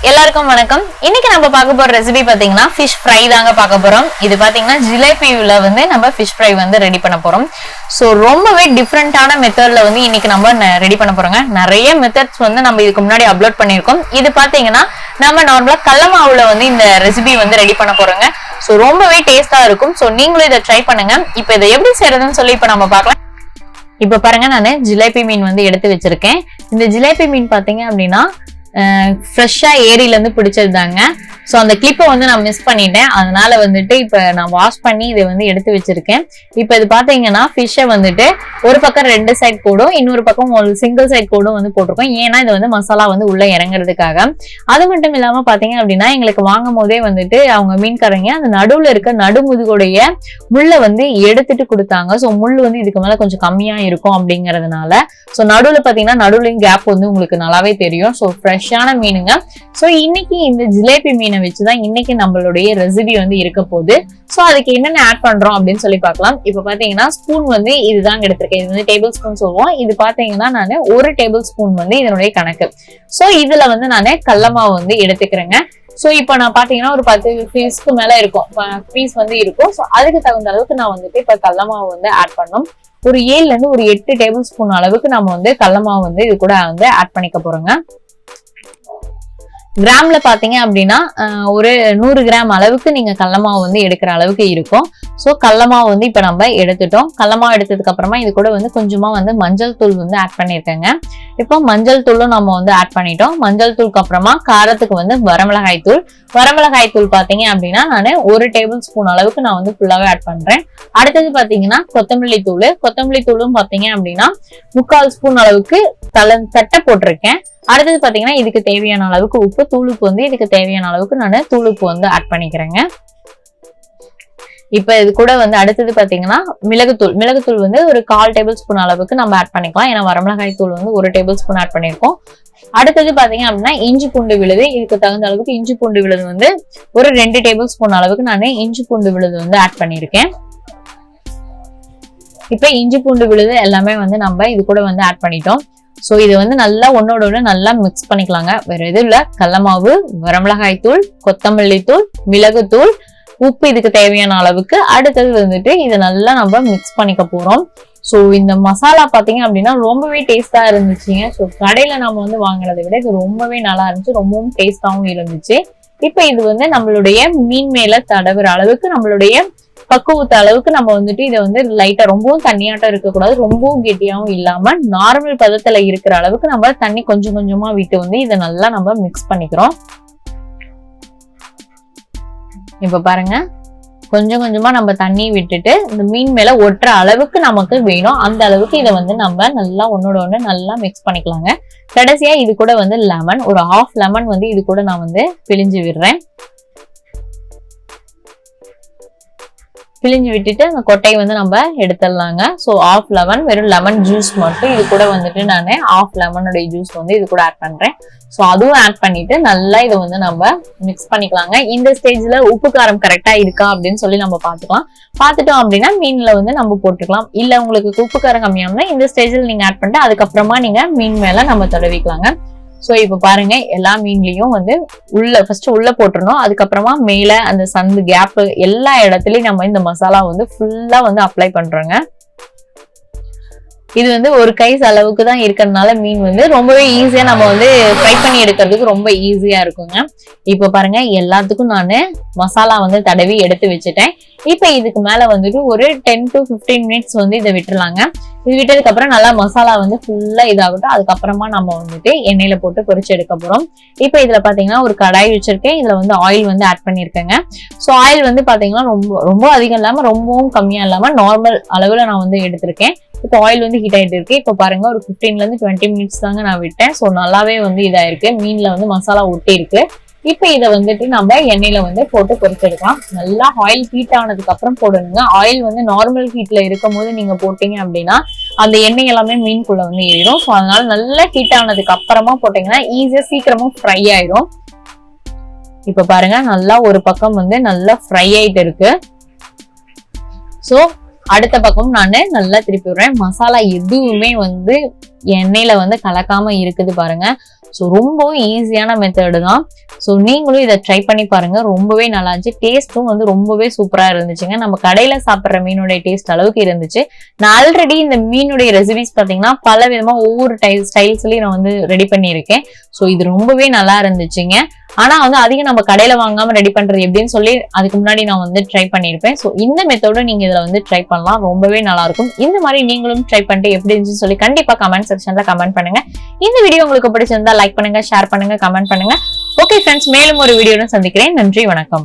எல்லாருக்கும் வணக்கம். இன்னைக்கு நம்ம பார்க்க போற ரெசிபி பாத்தீங்கன்னா ஃபிஷ் ஃப்ரை தாங்க பார்க்க போறோம். இது பாத்தீங்கன்னா ஜிலேபில வந்து நம்ம ஃபிஷ் ஃப்ரை வந்து ரெடி பண்ண போறோம். சோ ரொம்பவே டிஃபரெண்டான மெத்தட்ல வந்து இன்னைக்கு நம்ம ரெடி பண்ண போறோங்க. நிறைய மெத்தட்ஸ் வந்து நம்ம இதுக்கு முன்னாடி அப்லோட் பண்ணிருக்கோம். இது பாத்தீங்கன்னா நம்ம நார்மலா கடல மாவுல வந்து இந்த ரெசிபி வந்து ரெடி பண்ண போறோங்க. சோ ரொம்பவே டேஸ்டா இருக்கும். சோ நீங்களும் இதை ட்ரை பண்ணுங்க. இப்போ இதை எப்படி செய்யறதுன்னு சொல்லி இப்ப நம்ம பார்க்கலாம். இப்ப பாருங்க, நானு ஜிலேபி மீன் வந்து எடுத்து வச்சிருக்கேன். இந்த ஜிலேபி மீன் பாத்தீங்க அப்படின்னா ஃப்ரெஷ்ஷா ஏரியில இருந்து பிடிச்சது தாங்க. ஸோ அந்த கிளிப்பை வந்து நான் மிஸ் பண்ணிட்டேன். அதனால வந்துட்டு இப்ப நான் வாஷ் பண்ணி இதை வந்து எடுத்து வச்சிருக்கேன். இப்ப இது பாத்தீங்கன்னா ஃபிஷ்ஷை வந்துட்டு ஒரு பக்கம் 2 சைட் கோடும், இன்னொரு பக்கம் ஒரு சிங்கிள் சைட் கோடும் வந்து போட்டிருக்கோம். ஏன்னா இது வந்து மசாலா வந்து உள்ள இறங்குறதுக்காக. அது மட்டும் இல்லாம பாத்தீங்க அப்படின்னா எங்களுக்கு வாங்கும் போதே வந்துட்டு அவங்க மீன்காரங்க அந்த நடுவுல இருக்க நடுமுதுகுடைய முள்ளை வந்து எடுத்துட்டு கொடுத்தாங்க. ஸோ முள் வந்து இதுக்கு மேல கொஞ்சம் கம்மியா இருக்கும் அப்படிங்கறதுனால. ஸோ நடுவுல பாத்தீங்கன்னா நடுவுலயும் கேப் வந்து உங்களுக்கு நல்லாவே தெரியும். ஸோ ஃப்ரெஷ்ஷான மீனுங்க. ஸோ இன்னைக்கு இந்த ஜிலேபி மீனை வச்சுதான் இன்னைக்கு நம்மளுடைய ரெசிபி வந்து இருக்க போகுது. சோ அதுக்கு என்னென்ன ஆட் பண்றோம் அப்படின்னு சொல்லி பார்க்கலாம். இப்ப பாத்தீங்கன்னா ஸ்பூன் வந்து இதுதான் எடுத்திருக்கேன். இது வந்து டேபிள் ஸ்பூன் சொல்லுவோம். இது பாத்தீங்கன்னா நானு 1 டேபிள் ஸ்பூன் வந்து இதனுடைய கணக்கு. சோ இதுல வந்து நானு கடல மாவு வந்து எடுத்துக்கிறேங்க. சோ இப்ப நான் பாத்தீங்கன்னா ஒரு 10 பீஸ்க்கு மேல இருக்கும், பீஸ் வந்து இருக்கும். சோ அதுக்கு தகுந்த அளவுக்கு நான் வந்துட்டு இப்ப கடல மாவு வந்து ஆட் பண்ணும். ஒரு 7ல இருந்து ஒரு 8 டேபிள் ஸ்பூன் அளவுக்கு நம்ம வந்து கடல மாவு வந்து இது கூட வந்து ஆட் பண்ணிக்க போறோங்க. கிராம்ல பாத்தீங்க அப்படின்னா ஒரு 100 கிராம் அளவுக்கு நீங்க கடல மாவு வந்து எடுக்கிற அளவுக்கு இருக்கும். சோ கடல மாவு வந்து இப்ப நம்ம எடுத்துட்டோம். கடல மாவு எடுத்ததுக்கு அப்புறமா இது கூட வந்து கொஞ்சமா வந்து மஞ்சள் தூள் வந்து ஆட் பண்ணிருக்கேங்க. இப்போ மஞ்சள் தூளும் நம்ம வந்து ஆட் பண்ணிட்டோம். மஞ்சள் தூளுக்கு அப்புறமா காரத்துக்கு வந்து வரமிளகாய் தூள். வரமிளகாய் தூள் பாத்தீங்க அப்படின்னா நான் 1 டேபிள் ஸ்பூன் அளவுக்கு நான் வந்து ஃபுல்லாவே ஆட் பண்றேன். அடுத்தது பாத்தீங்கன்னா கொத்தமல்லி தூள். கொத்தமல்லி தூளும் பாத்தீங்க அப்படின்னா 3/4 ஸ்பூன் அளவுக்கு தட்டை போட்டிருக்கேன். அடுத்தது பாத்தீங்கன்னா இதுக்கு தேவையான அளவுக்கு உப்பு, தூளுப்பு வந்து இதுக்கு தேவையான அளவுக்கு நான் தூளுப்பு வந்து ஆட் பண்ணிக்கிறேங்க. இப்ப இது கூட வந்து அடுத்தது பாத்தீங்கன்னா மிளகுத்தூள். மிளகுத்தூள் வந்து ஒரு 1/4 டேபிள் ஸ்பூன் அளவுக்கு நம்ம ஆட் பண்ணிக்கலாம். ஏன்னா வரமிளகாய் தூள் வந்து 1 டேபிள் ஸ்பூன் ஆட் பண்ணிருக்கோம். அடுத்தது பாத்தீங்க அப்படின்னா இஞ்சி பூண்டு விழுது. இதுக்கு தகுந்த அளவுக்கு இஞ்சி பூண்டு விழுது வந்து ஒரு 2 டேபிள் ஸ்பூன் அளவுக்கு நான் இஞ்சி பூண்டு விழுது வந்து ஆட் பண்ணிருக்கேன். இப்ப இஞ்சி பூண்டு விழுது எல்லாமே வந்து நம்ம இது கூட வந்து ஆட் பண்ணிட்டோம். சோ இது வந்து நல்லா ஒன்னோட ஒண்ணு நல்லா மிக்ஸ் பண்ணிக்கலாங்க. வேற எதுவும் இல்ல, கடல மாவு, வரமிளகாய் தூள், கொத்தமல்லி தூள், மிளகுத்தூள், உப்பு இதுக்கு தேவையான அளவுக்கு. அடுத்தது வந்துட்டு இதை நல்லா நம்ம மிக்ஸ் பண்ணிக்க போறோம். சோ இந்த மசாலா பாத்தீங்க அப்படின்னா ரொம்பவே டேஸ்டா இருந்துச்சுங்க. சோ கடையில நம்ம வந்து வாங்கினதை விட இது ரொம்பவே நல்லா இருந்துச்சு, ரொம்பவும் டேஸ்டாவும் இருந்துச்சு. இப்ப இது வந்து நம்மளுடைய மீன் மேல தடவுற அளவுக்கு, நம்மளுடைய பக்குவத்த அளவுக்கு நம்ம வந்துட்டு இதை வந்து லைட்டா ரொம்பவும் தண்ணியாட்டம் இருக்கக்கூடாது, ரொம்பவும் கெட்டியாவும் இல்லாம நார்மல் பதத்துல இருக்கிற அளவுக்கு நம்ம தண்ணி கொஞ்சம் கொஞ்சமா விட்டு வந்து இதை நல்லா நம்ம மிக்ஸ் பண்ணிக்கிறோம். இப்ப பாருங்க, கொஞ்சம் கொஞ்சமா நம்ம தண்ணி விட்டுட்டு இந்த மீன் மேல ஒட்டுற அளவுக்கு நமக்கு வேணும். அந்த அளவுக்கு இதை வந்து நம்ம நல்லா ஒன்னோட ஒண்ணு நல்லா மிக்ஸ் பண்ணிக்கலாங்க. கடைசியா இது கூட வந்து லெமன், ஒரு 1/2 லெமன் வந்து இது கூட நான் வந்து பிழிஞ்சு விடுறேன். பிழிஞ்சு விட்டுட்டு அந்த கொட்டையை வந்து நம்ம எடுத்துடலாங்க. ஸோ 1/2 லெமன், வெறும் லெமன் ஜூஸ் மட்டும் இது கூட வந்துட்டு நான் 1/2 லெமனுடைய ஜூஸ் வந்து இது கூட ஆட் பண்றேன். ஸோ அதுவும் ஆட் பண்ணிட்டு நல்லா இதை வந்து நம்ம மிக்ஸ் பண்ணிக்கலாங்க. இந்த ஸ்டேஜ்ல உப்பு காரம் கரெக்டா இருக்கா அப்படின்னு சொல்லி நம்ம பார்த்துக்கலாம். பார்த்துட்டோம் அப்படின்னா மீன்ல வந்து நம்ம போட்டுக்கலாம். இல்ல உங்களுக்கு உப்பு காரம் கம்மியாகும்னா இந்த ஸ்டேஜ்ல நீங்க ஆட் பண்ணிட்டு அதுக்கப்புறமா நீங்க மீன் மேல நம்ம தடவிக்கலாங்க. சோ இப்ப பாருங்க, எல்லா மீன்லயும் வந்து ஃபர்ஸ்ட் உள்ள போட்டுறணும். அதுக்கப்புறமா மேல அந்த சந்து கேப் எல்லா இடத்துலயும் நம்ம இந்த மசாலா வந்து ஃபுல்லா வந்து அப்ளை பண்றோங்க. இது வந்து ஒரு கை அளவுக்கு தான் இருக்கிறதுனால மீன் வந்து ரொம்பவே ஈஸியா நம்ம வந்து ஃப்ரை பண்ணி எடுக்கிறதுக்கு ரொம்ப ஈஸியா இருக்குங்க. இப்ப பாருங்க, எல்லாத்துக்கும் நானு மசாலா வந்து தடவி எடுத்து வச்சுட்டேன். இப்ப இதுக்கு மேல வந்துட்டு ஒரு 10 to 15 மினிட்ஸ் வந்து இதை விட்டுலாங்க. இது விட்டதுக்கு அப்புறம் நல்லா மசாலா வந்து ஃபுல்லா இதாகட்டும். அதுக்கப்புறமா நம்ம வந்துட்டு எண்ணெயில போட்டு பொரிச்சு எடுக்க போறோம். இப்ப இதுல பாத்தீங்கன்னா ஒரு கடாய் வச்சிருக்கேன். இதுல வந்து ஆயில் வந்து ஆட் பண்ணிருக்கேங்க. சோ ஆயில் வந்து பாத்தீங்கன்னா ரொம்ப அதிகம் இல்லாம ரொம்பவும் கம்மியா இல்லாம நார்மல் அளவுல நான் வந்து எடுத்திருக்கேன். இப்போ ஆயில் வந்து ஹீட் ஆயிட்டு இருக்கு. இப்போ பாருங்க, ஒரு 15ல இருந்து 20 மினிட்ஸ் தாங்க நான் விட்டேன். ஸோ நல்லாவே வந்து இதாயிருக்கு, மீன்ல வந்து மசாலா ஒட்டி இருக்கு. இப்ப இதை வந்துட்டு நம்ம எண்ணெயில வந்து போட்டு பொரிச்செடுக்கலாம். நல்லா ஆயில் ஹீட் ஆனதுக்கு அப்புறம் போடணுங்க. ஆயில் வந்து நார்மல் ஹீட்ல இருக்கும் போது நீங்க போட்டீங்க அப்படின்னா அந்த எண்ணெய் எல்லாமே மீனுக்குள்ள வந்து ஏறிடும். ஸோ அதனால நல்லா ஹீட் ஆனதுக்கு அப்புறமா போட்டீங்கன்னா ஈஸியா சீக்கிரமா ஃப்ரை ஆயிடும். இப்ப பாருங்க, நல்லா ஒரு பக்கம் வந்து நல்லா ஃப்ரை ஆயிட்டு இருக்கு. ஸோ அடுத்த பக்கம் நான் நல்லா திருப்பி விடுறேன். மசாலா எதுவுமே வந்து எண்ணெயில வந்து கலக்காம இருக்குது பாருங்க. ஸோ ரொம்பவும் ஈஸியான மெத்தடு தான். ஸோ நீங்களும் இதை ட்ரை பண்ணி பாருங்க. ரொம்பவே நல்லா இருந்துச்சு. டேஸ்ட்டும் வந்து ரொம்பவே சூப்பரா இருந்துச்சுங்க. நம்ம கடையில சாப்பிட்ற மீனுடைய டேஸ்ட் அளவுக்கு இருந்துச்சு. நான் ஆல்ரெடி இந்த மீனுடைய ரெசிபிஸ் பாத்தீங்கன்னா பல விதமா ஒவ்வொரு ஸ்டைல்ஸ்லயும் நான் வந்து ரெடி பண்ணியிருக்கேன். ஸோ இது ரொம்பவே நல்லா இருந்துச்சுங்க. ஆனா வந்து அதிகம் நம்ம கடையில வாங்காம ரெடி பண்றது எப்படின்னு சொல்லி அதுக்கு முன்னாடி நான் வந்து ட்ரை பண்ணிருப்பேன். ஸோ இந்த மெத்தோட நீங்க இதுல வந்து ட்ரை பண்ணலாம். ரொம்பவே நல்லா இருக்கும். இந்த மாதிரி நீங்களும் ட்ரை பண்ணிட்டு எப்படி இருந்துச்சுன்னு சொல்லி கண்டிப்பா கமெண்ட் செக்ஷன்ல கமெண்ட் பண்ணுங்க. இந்த வீடியோ உங்களுக்கு பிடிச்சிருந்தா லைக் பண்ணுங்க, ஷேர் பண்ணுங்க, கமெண்ட் பண்ணுங்க. ஓகே ஃப்ரெண்ட்ஸ், மேலும் ஒரு வீடியோட சந்திக்கிறேன். நன்றி, வணக்கம்.